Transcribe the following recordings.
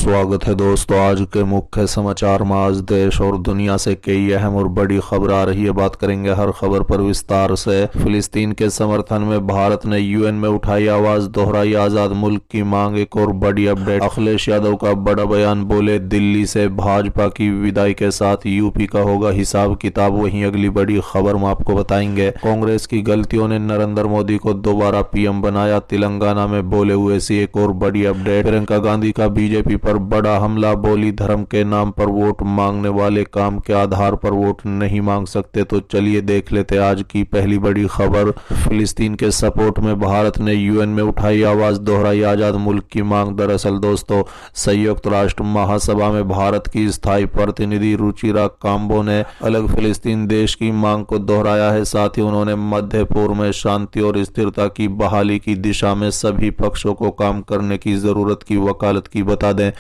स्वागत है दोस्तों। आज के मुख्य समाचार में आज देश और दुनिया से कई अहम और बड़ी खबर आ रही है। बात करेंगे हर खबर पर विस्तार से। फिलिस्तीन के समर्थन में भारत ने यूएन में उठाई आवाज, दोहराई आजाद मुल्क की मांग। एक और बड़ी अपडेट, अखिलेश यादव का बड़ा बयान, बोले दिल्ली से भाजपा की विदाई के साथ यूपी का होगा हिसाब किताब। वहीं अगली बड़ी खबर में आपको बताएंगे, कांग्रेस की गलतियों ने नरेंद्र मोदी को दोबारा पीएम बनाया, तेलंगाना में बोले हुए सी। एक और बड़ी अपडेट, प्रियंका गांधी का बीजेपी पर बड़ा हमला, बोली धर्म के नाम पर वोट मांगने वाले काम के आधार पर वोट नहीं मांग सकते। तो चलिए देख लेते आज की पहली बड़ी खबर। फिलिस्तीन के सपोर्ट में भारत ने यूएन में उठाई आवाज, दोहराई आजाद मुल्क की मांग। दरअसल दोस्तों, संयुक्त राष्ट्र महासभा में भारत की स्थायी प्रतिनिधि रुचिरा काम्बो ने अलग फिलिस्तीन देश की मांग को दोहराया है। साथ ही उन्होंने मध्य पूर्व में शांति और स्थिरता की बहाली की दिशा में सभी पक्षों को काम करने की जरूरत की वकालत की। बता दें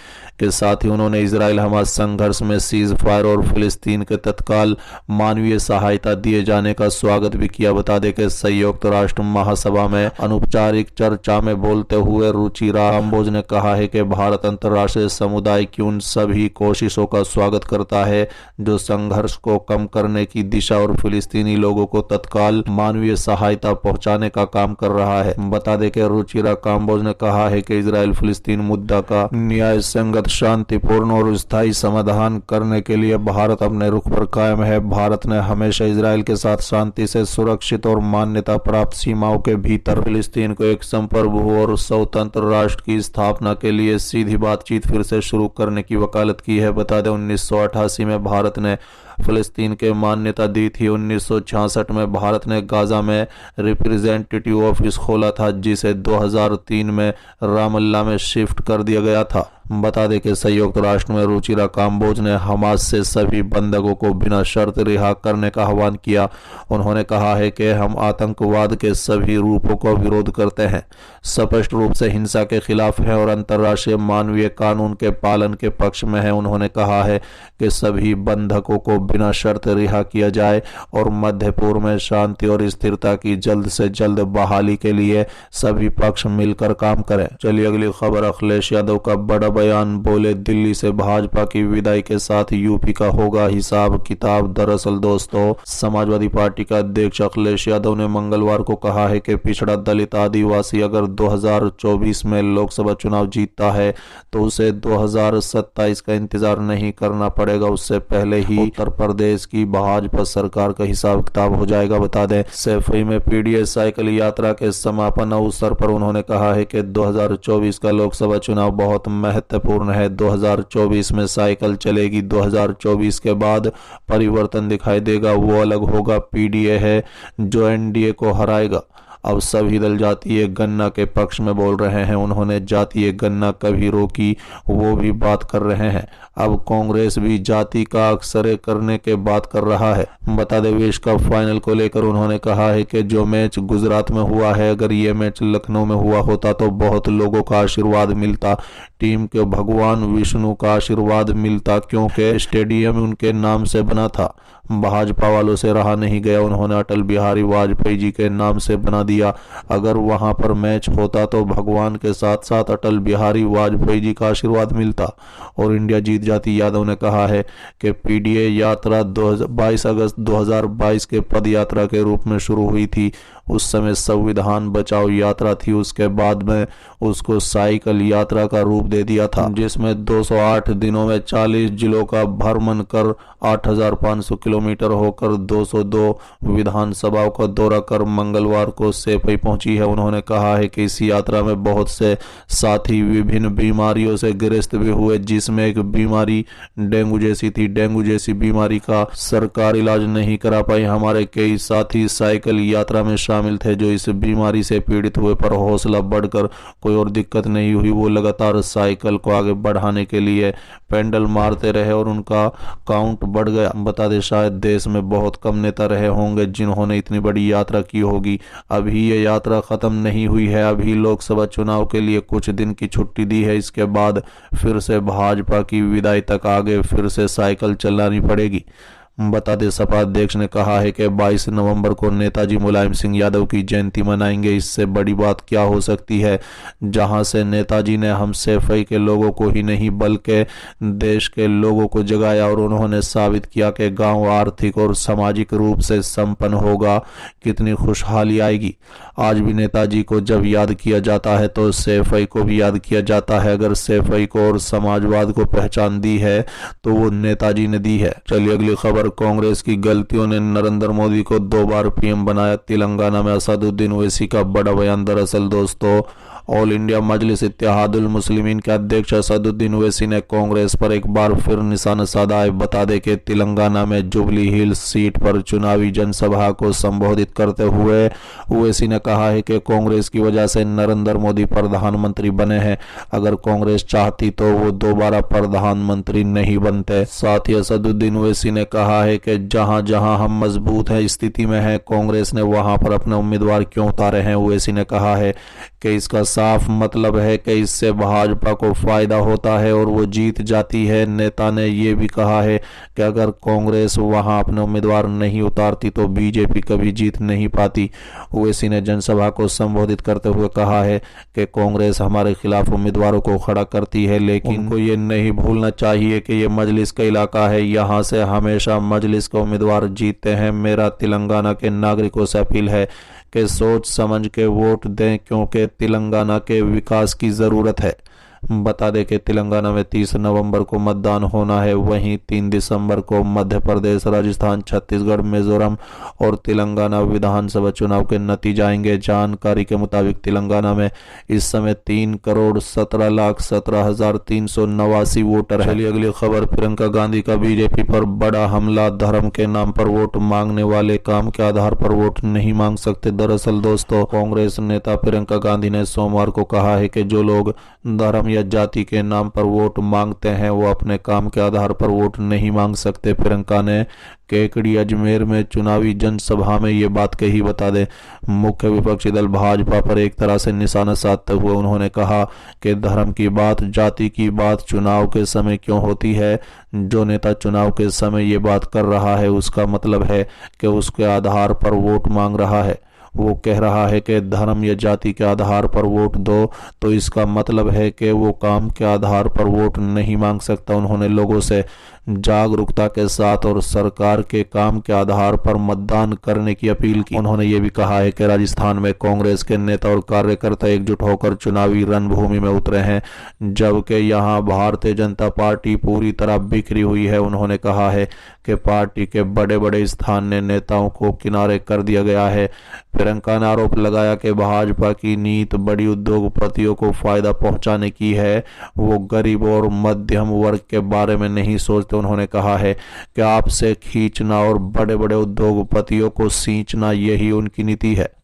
के साथ ही उन्होंने इजराइल हमास संघर्ष में सीज फायर और फिलिस्तीन के तत्काल मानवीय सहायता दिए जाने का स्वागत भी किया। बता दें कि संयुक्त राष्ट्र महासभा में अनौपचारिक चर्चा में बोलते हुए रुचिरा काम्बोज ने कहा है कि भारत अंतर्राष्ट्रीय समुदाय की उन सभी कोशिशों का स्वागत करता है जो संघर्ष को कम करने की दिशा और फिलिस्तीनी लोगों को तत्काल मानवीय सहायता पहुंचाने का काम कर रहा है। बता दें कि रुचिरा काम्बोज ने कहा है कि इजराइल फिलिस्तीन मुद्दा का न्याय संगत, शांतिपूर्ण और स्थायी समाधान करने के लिए भारत अपने रुख पर कायम है। भारत ने हमेशा इजराइल के साथ शांति से सुरक्षित और मान्यता प्राप्त सीमाओं के भीतर फिलिस्तीन को एक संप्रभु और स्वतंत्र राष्ट्र की स्थापना के लिए सीधी बातचीत फिर से शुरू करने की वकालत की है। बता दें 1988 में भारत ने फिलिस्तीन के मान्यता दी थी। 1966 में भारत ने गाजा में रिप्रेजेंटेटिव ऑफिस खोला था, जिसे 2003 में रामल्ला में शिफ्ट कर दिया गया था। बता दें कि संयुक्त राष्ट्र में रुचिरा काम्बोज ने हमास से सभी बंधकों को बिना शर्त रिहा करने का आह्वान किया। उन्होंने कहा है कि हम आतंकवाद के सभी रूपों का विरोध करते हैं, स्पष्ट रूप से हिंसा के खिलाफ हैं और अंतर्राष्ट्रीय मानवीय कानून के पालन के पक्ष में है। उन्होंने कहा है कि सभी बंधकों को बिना शर्त रिहा किया जाए और मध्य पूर्व में शांति और स्थिरता की जल्द से जल्द बहाली के लिए सभी पक्ष मिलकर काम करें। चलिए अगली खबर, अखिलेश यादव का बड़ा बयान, बोले दिल्ली से भाजपा की विदाई के साथ यूपी का होगा हिसाब किताब। दरअसल दोस्तों, समाजवादी पार्टी का अध्यक्ष अखिलेश यादव ने मंगलवार को कहा है कि पिछड़ा दलित आदिवासी अगर 2024 में लोकसभा चुनाव जीतता है तो उसे 2027 का इंतजार नहीं करना पड़ेगा, उससे पहले ही उत्तर प्रदेश की भाजपा सरकार का हिसाब किताब हो जाएगा। बता दें, सैफई में पीडीएस साइकिल यात्रा के समापन अवसर पर उन्होंने कहा है कि 2024 का लोकसभा चुनाव बहुत महत्वपूर्ण है। 2024 में साइकिल चलेगी, 2024 के बाद परिवर्तन दिखाई देगा, वो अलग होगा। पीडीए है जो एनडीए को हराएगा। अब सभी दल जातीय गणना के पक्ष में बोल रहे हैं। उन्होंने जातीय गणना कभी रोकी, वो भी बात कर रहे हैं। अब कांग्रेस भी जाति का अक्सरे करने के बात कर रहा है। बता दें, विश्व कप फाइनल को लेकर उन्होंने कहा है कि जो मैच गुजरात में हुआ है, अगर ये मैच लखनऊ में हुआ होता तो बहुत लोगों का आशीर्वाद मिलता, टीम के भगवान विष्णु का आशीर्वाद मिलता, क्योंकि स्टेडियम उनके नाम से बना था। भाजपा वालों से रहा नहीं गया, उन्होंने अटल बिहारी वाजपेयी जी के नाम से बना दिया। अगर वहां पर मैच होता तो भगवान के साथ साथ अटल बिहारी वाजपेयी जी का आशीर्वाद मिलता और इंडिया जीत जाती। यादव ने कहा है कि पीडीए यात्रा 22 अगस्त 2022 के पद यात्रा के रूप में शुरू हुई थी। उस समय संविधान बचाओ यात्रा थी, उसके बाद में उसको साइकिल यात्रा का रूप दे दिया था, जिसमें 208 दिनों में 40 जिलों का भ्रमण कर 8500 किलोमीटर होकर 202 विधानसभाओं का दौरा कर मंगलवार को सैफई पहुंची है। उन्होंने कहा है कि इस यात्रा में बहुत से साथी विभिन्न बीमारियों से ग्रस्त भी हुए, जिसमें एक बीमारी डेंगू जैसी थी। डेंगू जैसी बीमारी का सरकार इलाज नहीं करा पाई। हमारे कई साथी साइकिल यात्रा में शामिल थे जो इस बीमारी से पीड़ित हुए, पर हौसला बढ़कर कोई और दिक्कत नहीं हुई। वो लगातार साइकिल को आगे बढ़ाने के लिए पेंडल मारते रहे और उनका काउंट बढ़ गया। बता दें, शायद देश में बहुत कम नेता रहे होंगे जिन्होंने इतनी बड़ी यात्रा की होगी। अभी ये यात्रा खत्म नहीं हुई है, अभी लोकसभा चुनाव के लिए कुछ दिन की छुट्टी दी है। इसके बाद फिर से भाजपा की विदाई तक आगे फिर से साइकिल चलानी पड़ेगी। बता दें सपा अध्यक्ष ने कहा है कि 22 नवंबर को नेताजी मुलायम सिंह यादव की जयंती मनाएंगे। इससे बड़ी बात क्या हो सकती है, जहां से नेताजी ने हम सेफई के लोगों को ही नहीं बल्कि देश के लोगों को जगाया और उन्होंने साबित किया कि गांव आर्थिक और सामाजिक रूप से संपन्न होगा, कितनी खुशहाली आएगी। आज भी नेताजी को जब याद किया जाता है तो सेफई को भी याद किया जाता है। अगर सेफई को और समाजवाद को पहचान दी है तो वो नेताजी ने दी है। चलिए अगली खबर। कांग्रेस की गलतियों ने नरेंद्र मोदी को 2 बार पीएम बनाया। तेलंगाना में असदुद्दीन ओवैसी का बड़ा बयान। दरअसल दोस्तों, ऑल इंडिया मजलिस इत्तेहादुल मुस्लिमीन के अध्यक्ष असदुद्दीन ओवैसी ने कांग्रेस पर एक बार फिर निशाना साधा है। बता दें कि तेलंगाना में जुबली हिल्स सीट पर चुनावी जनसभा को संबोधित करते हुए ओवैसी ने कहा है कि कांग्रेस की वजह से नरेंद्र मोदी प्रधानमंत्री बने हैं। अगर कांग्रेस चाहती तो वो दोबारा प्रधानमंत्री नहीं बनते। साथ ही असदुद्दीन ओवैसी ने कहा है कि जहां जहां हम मजबूत है स्थिति में है, कांग्रेस ने वहां पर अपने उम्मीदवार क्यों उतारे हैं। ओवैसी ने कहा है कि इसका साफ मतलब है कि इससे भाजपा को फायदा होता है और वो जीत जाती है। नेता ने यह भी कहा है कि अगर कांग्रेस वहां अपने उम्मीदवार नहीं उतारती तो बीजेपी कभी जीत नहीं पाती। ओवैसी ने जनसभा को संबोधित करते हुए कहा है कि कांग्रेस हमारे खिलाफ उम्मीदवारों को खड़ा करती है, लेकिन उनको ये नहीं भूलना चाहिए कि ये मजलिस का इलाका है, यहाँ से हमेशा मजलिस के उम्मीदवार जीतते हैं। मेरा तेलंगाना के नागरिकों से अपील है कि सोच समझ के वोट दें, क्योंकि तेलंगाना के विकास की जरूरत है। बता दें कि तेलंगाना में 30 नवंबर को मतदान होना है। वहीं 3 दिसंबर को मध्य प्रदेश, राजस्थान, छत्तीसगढ़, मिजोरम और तेलंगाना विधानसभा चुनाव के नतीजे आएंगे। जानकारी के मुताबिक तेलंगाना में इस समय 3,17,17,389 वोटर है। चलिए अगली खबर। प्रियंका गांधी का बीजेपी पर बड़ा हमला। धर्म के नाम पर वोट मांगने वाले काम के आधार पर वोट नहीं मांग सकते। दरअसल दोस्तों, कांग्रेस नेता प्रियंका गांधी ने सोमवार को कहा है कि जो लोग धर्म या जाति के नाम पर वोट मांगते हैं वो अपने काम के आधार पर वोट नहीं मांग सकते। प्रियंका ने केकड़ी अजमेर में चुनावी जनसभा में ये बात कही। बता दें, मुख्य विपक्षी दल भाजपा पर एक तरह से निशाना साधते हुए उन्होंने कहा कि धर्म की बात, जाति की बात चुनाव के समय क्यों होती है। जो नेता चुनाव के समय ये बात कर रहा है उसका मतलब है कि उसके आधार पर वोट मांग रहा है। वो कह रहा है कि धर्म या जाति के आधार पर वोट दो, तो इसका मतलब है कि वो काम के आधार पर वोट नहीं मांग सकता। उन्होंने लोगों से जागरूकता के साथ और सरकार के काम के आधार पर मतदान करने की अपील की। उन्होंने ये भी कहा है कि राजस्थान में कांग्रेस के नेता और कार्यकर्ता एकजुट होकर चुनावी रणभूमि में उतरे हैं, जबकि यहाँ भारतीय जनता पार्टी पूरी तरह बिखरी हुई है। उन्होंने कहा है कि पार्टी के बड़े बड़े स्थानीय नेताओं को किनारे कर दिया गया है। प्रियंका ने आरोप लगाया कि भाजपा की नीति बड़ी उद्योगपतियों को फायदा पहुंचाने की है, वो गरीब और मध्यम वर्ग के बारे में नहीं सोचते। उन्होंने कहा है कि आपसे खींचना और बड़े बड़े उद्योगपतियों को सींचना, यही उनकी नीति है।